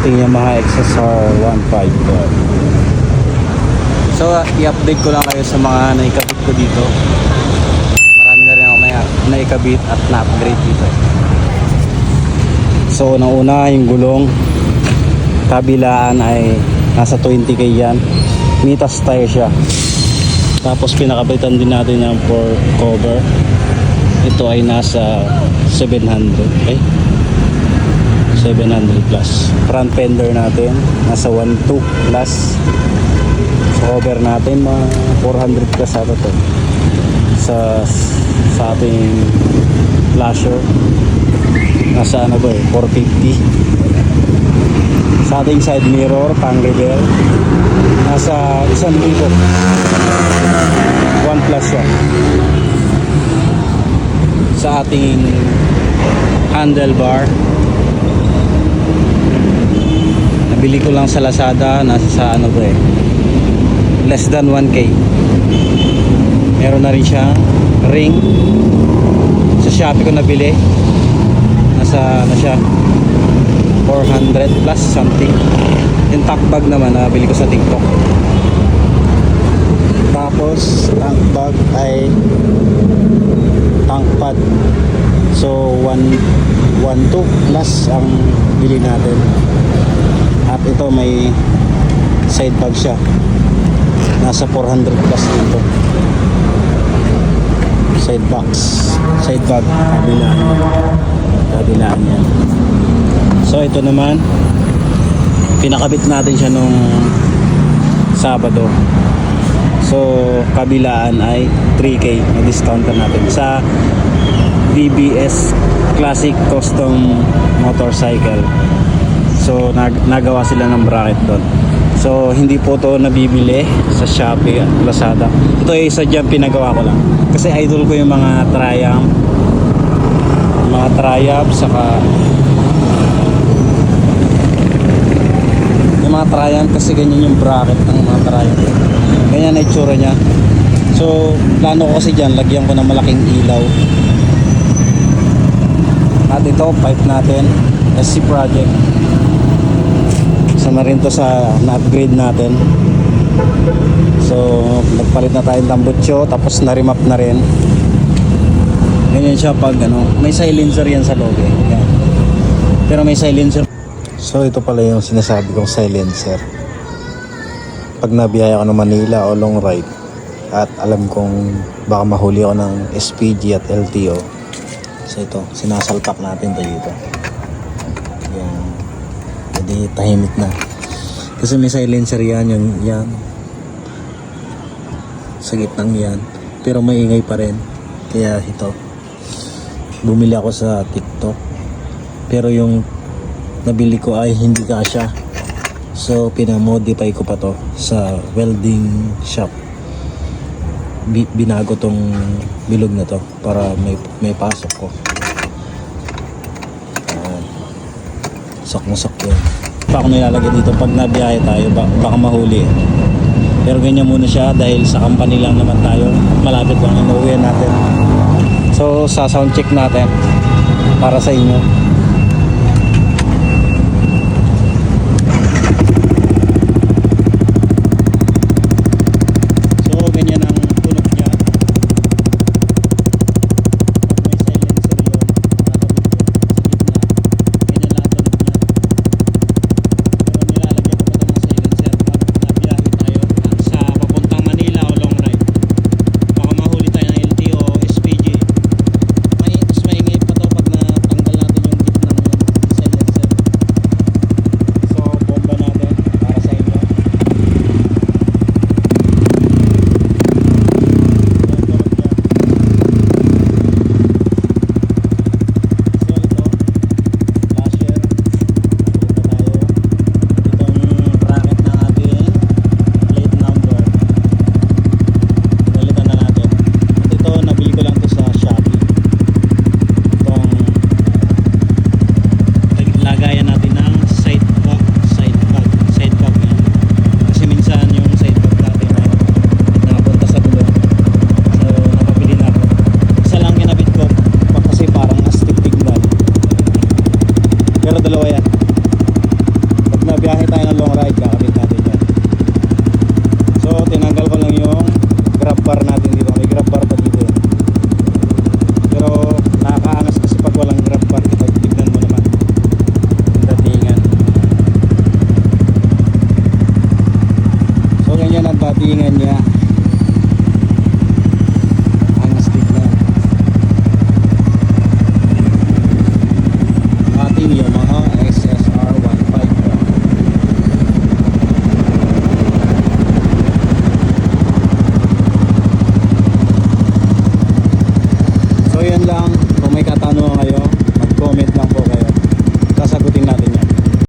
ating Yamaha XSR 155. So i-update ko lang kayo sa mga naikabit ko dito. Marami na rin ako naikabit at na-upgrade dito. So una yung gulong kabilaan ay nasa 20k yan. Mitas tire siya. Tapos pinakabitan din natin yung for cover. Ito ay nasa 700 plus. Front fender natin nasa 1.2 plus. Cover natin mga 400 plus ata to sa ating flasher. Nasa 450. Sa ating side mirror pang reveal nasa 1,000. 1 plus yan. Sa ating handlebar, nabili ko lang sa Lazada, nasa sa less than 1k. Meron na rin siya ring. Sa Shopee ko nabili, nasa siya 400 plus something. Yung top bag naman nabili ko sa TikTok. Tapos tank bag ay tank pad. So 1.2 plus ang bili natin. At ito may side bag siya. Nasa 400 plus dito. Side bag kabilaan yan. So ito naman pinakabit natin siya nung Sabado. So kabilaan ay 3k na discount natin sa BBS Classic Custom Motorcycle. So nagawa sila ng bracket doon. So hindi po to nabibili sa Shopee at Lazada. Ito ay sadyang pinagawa ko lang kasi idol ko yung mga Triumph saka yung mga Triumph, kasi ganyan yung bracket ng mga Triumph. Ganyan na itsura niya. So plano ko kasi dyan lagyan ko ng malaking ilaw. At ito pipe natin SC Project. Isa na rin to sa na-upgrade natin. So nagpalit na tayong tambutso, tapos na-remap na rin. Ganyan siya pag may silencer yan sa loob yan. Pero may silencer. So ito pala yung sinasabi kong silencer. Pag nabiyaya ako ng Manila o long ride at alam kong baka mahuli ako ng SPG at LTO, so ito sinasalpak natin to dito. Yan. Jadi tahimik na. Kasi may silencer yan, yan. Sa gitnang yan. Pero maingay pa rin. Kaya ito. Bumili ako sa TikTok. Pero yung nabili ko ay hindi kasya. So pinamodify ko pa to sa welding shop. Binago tong bilog na to para may pasok ko. Sok yun. Pa ako nilalagay dito pag nabiyahe tayo, baka mahuli. Pero ganyan muna siya dahil sa company lang naman tayo. Malapit lang inuwi natin. So sa sound check natin para sa inyo.